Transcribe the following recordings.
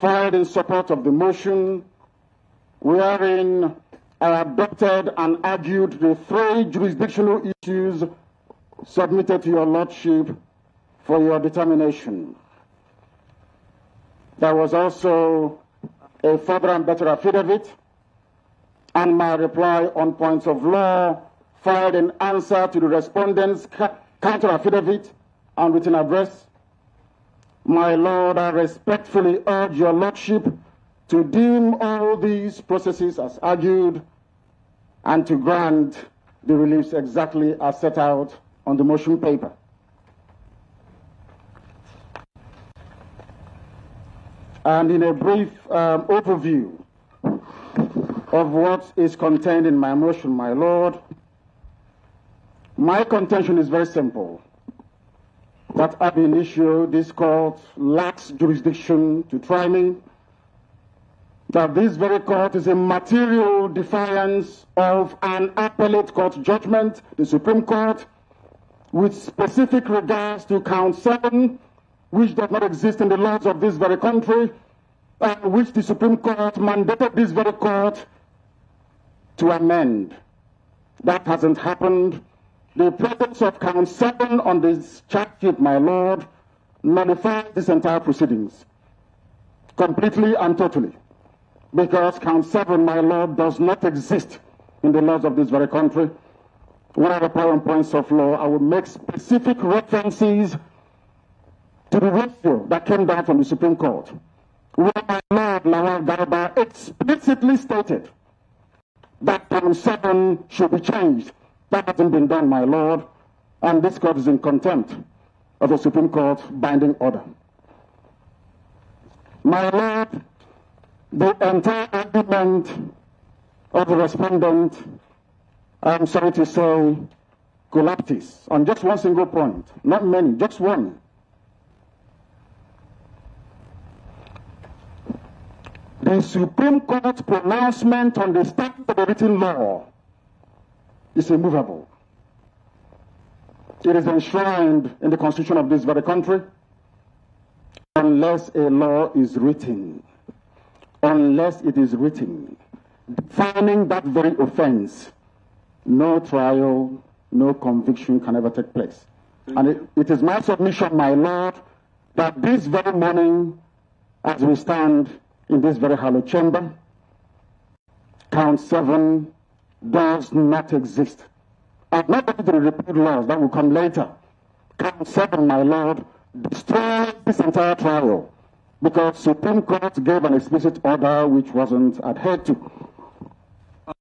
filed in support of the motion, wherein I adopted and argued the 3 jurisdictional issues submitted to your Lordship for your determination. There was also a further and better affidavit and my reply on points of law filed in answer to the respondent's counter affidavit and written address. My Lord, I respectfully urge your Lordship to deem all these processes as argued and to grant the reliefs exactly as set out on the motion paper. And in a brief overview of what is contained in my motion, my Lord, my contention is very simple. That ab initio, this court lacks jurisdiction to try me, that this very court is a material defiance of an appellate court judgment, the Supreme Court, with specific regards to count 7, which does not exist in the laws of this very country, and which the Supreme Court mandated this very court to amend. That hasn't happened. The presence of count 7 on this charge sheet, my Lord, nullifies this entire proceedings completely and totally, because count 7, my Lord, does not exist in the laws of this very country. When I reply on points of law, I will make specific references to the ratio that came down from the Supreme Court, where my Lord Lawal Garba explicitly stated that count 7 should be changed. That hasn't been done, my Lord, and this court is in contempt of the Supreme Court binding order. My Lord, the entire argument of the respondent, I'm sorry to say, collapses on just one single point, not many, just one. The Supreme Court pronouncement on the status of the written law is immovable. It is enshrined in the Constitution of this very country unless a law is written. Unless it is written, defining that very offense, no trial, no conviction can ever take place. And it is my submission, my Lord, that this very morning, as we stand in this very hallowed chamber, count 7 does not exist. And not only the repealed laws that will come later. Count 7, my Lord, destroys this entire trial, because Supreme Court gave an explicit order which wasn't adhered to.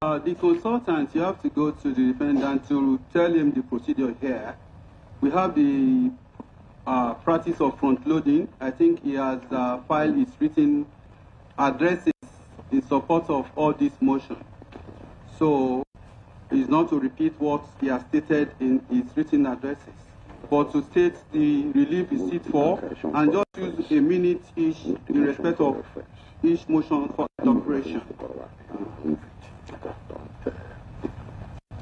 The consultant, you have to go to the defendant to tell him the procedure here. We have the practice of front-loading. I think he has filed his written addresses in support of all this motion. So it's not to repeat what he has stated in his written addresses, but to state the relief is sit for, and just use a minute each in respect of each motion for operation.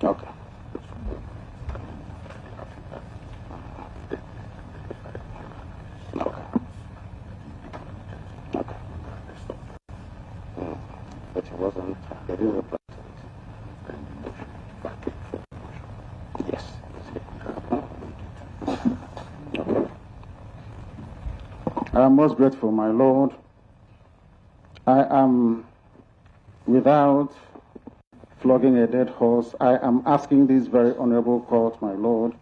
Okay. But it wasn't. Yes. Okay. I am most grateful, my Lord. I am, without flogging a dead horse, I am asking this very honorable court, my Lord,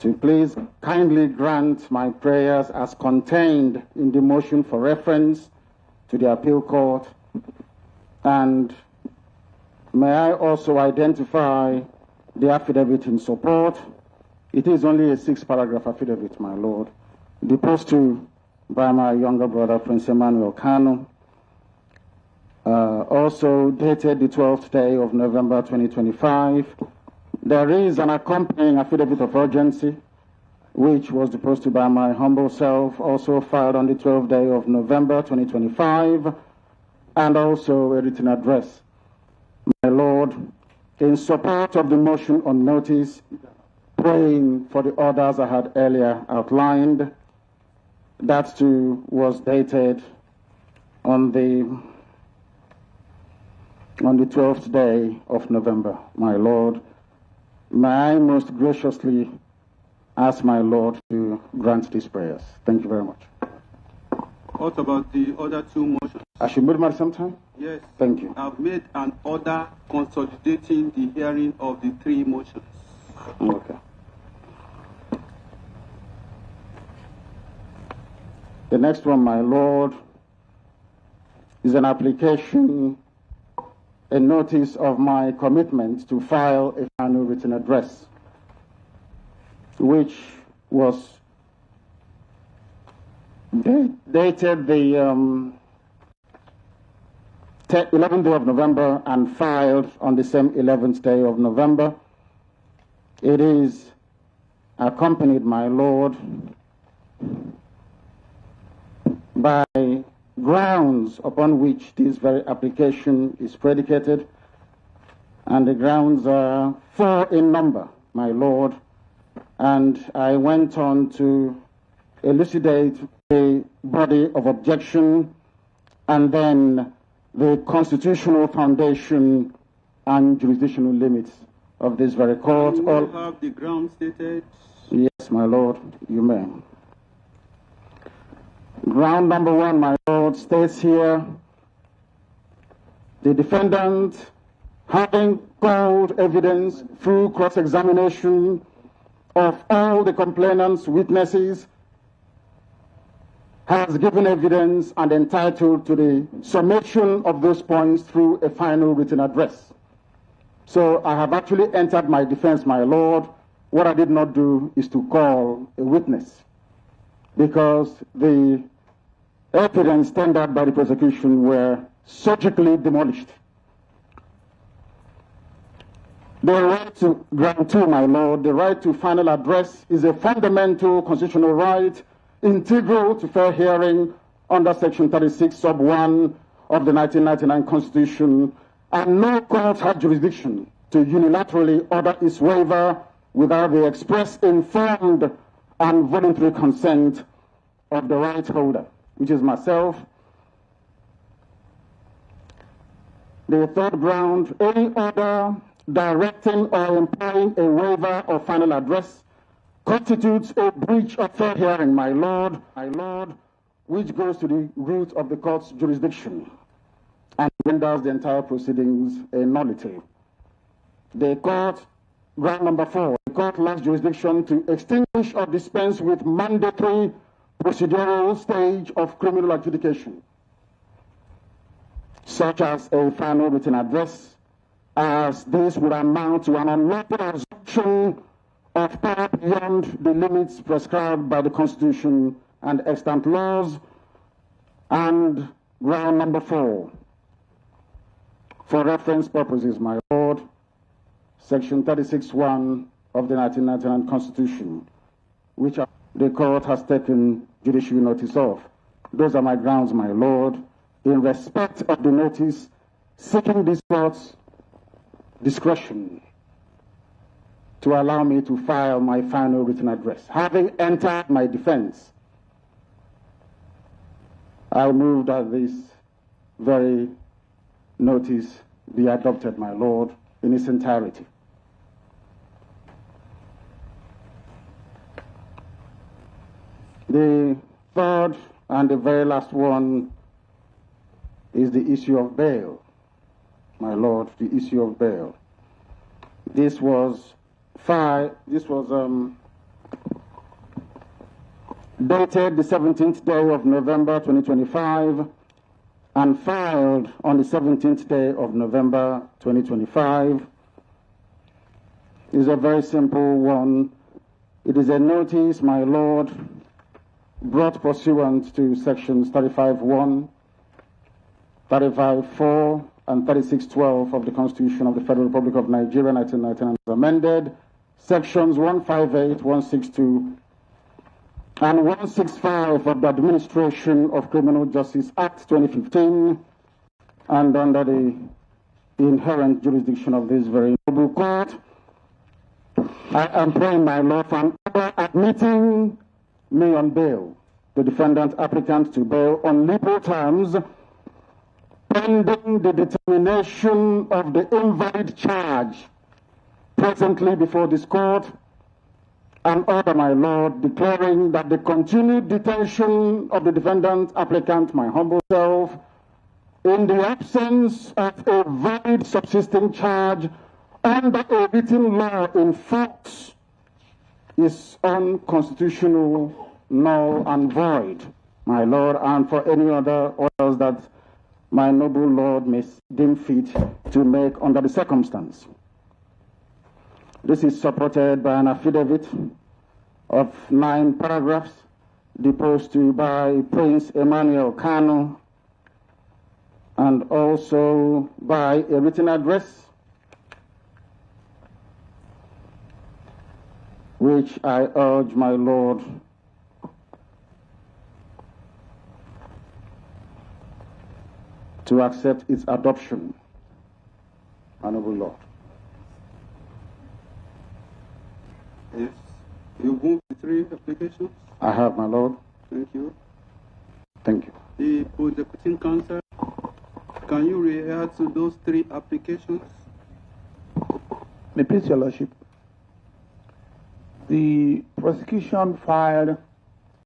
to please kindly grant my prayers as contained in the motion for reference to the appeal court. And may I also identify the affidavit in support. It is only a 6-paragraph affidavit, my Lord, deposed to by my younger brother, Prince Emmanuel Kanu, also dated the 12th day of November 2025. There is an accompanying affidavit of urgency, which was deposed by my humble self, also filed on the 12th day of November 2025, and also a written address. My Lord, in support of the motion on notice, praying for the orders I had earlier outlined, that too was dated on the 12th day of November, my Lord, may I most graciously ask my Lord to grant these prayers. Thank you very much. What about the other two motions? I should move them at some time? Yes. Thank you. I've made an order consolidating the hearing of the three motions. Okay. The next one, my Lord, is an application, a notice of my commitment to file a final written address, which was dated the 11th day of November and filed on the same 11th day of November. It is accompanied, my Lord, by grounds upon which this very application is predicated, and the grounds are 4 in number, my Lord, and I went on to elucidate the body of objection and then the constitutional foundation and jurisdictional limits of this very court. You all have the grounds stated? Yes, my Lord, you may. Ground number 1, my Lord, states here, the defendant, having called evidence through cross-examination of all the complainant's witnesses, has given evidence and entitled to the summation of those points through a final written address. So I have actually entered my defense, my Lord. What I did not do is to call a witness, because the evidence tendered by the prosecution were surgically demolished. The right to ground 2, my Lord, the right to final address is a fundamental constitutional right integral to fair hearing under Section 36, Sub 1 of the 1999 Constitution, and no court had jurisdiction to unilaterally order its waiver without the express, informed, and voluntary consent of the right holder, which is myself. The third ground, any order directing or implying a waiver of final address constitutes a breach of fair hearing, my Lord, which goes to the root of the court's jurisdiction and renders the entire proceedings a nullity. The court, ground number 4, the court lacks jurisdiction to extinguish or dispense with mandatory procedural stage of criminal adjudication, such as a final written address, as this would amount to an unlawful assumption of power beyond the limits prescribed by the Constitution and extant laws. And ground number 4, for reference purposes, my Lord, Section 36(1) of the 1999 Constitution, which the court has taken judicial notice of. Those are my grounds, my Lord, in respect of the notice, seeking this court's discretion to allow me to file my final written address. Having entered my defense, I move that this very notice be adopted, my Lord, in its entirety. The third and the very last one is the issue of bail, my Lord, the issue of bail. This was dated the 17th day of November 2025 and filed on the 17th day of November 2025. It is a very simple one. It is a notice, my Lord, brought pursuant to sections 35(1), 35(4), and 36(12) of the Constitution of the Federal Republic of Nigeria, 1999, as amended, sections 158, 162, and 165 of the Administration of Criminal Justice Act 2015, and under the inherent jurisdiction of this very noble court, I am praying, my Lord, for an order admitting me on bail, the defendant applicant to bail on liberal terms, pending the determination of the invalid charge presently before this court, and order, my Lord, declaring that the continued detention of the defendant applicant, my humble self, in the absence of a valid subsisting charge under a written law in force, is unconstitutional, null and void, my Lord, and for any other orders that my noble Lord may deem fit to make under the circumstance. This is supported by an affidavit of 9 paragraphs deposed to by Prince Emmanuel Kanu, and also by a written address which I urge my Lord to accept its adoption. Honorable Lord. Yes. You moved the 3 applications? I have, my Lord. Thank you. Thank you. The prosecuting counsel, can you refer to those 3 applications? May it please your Lordship. The prosecution filed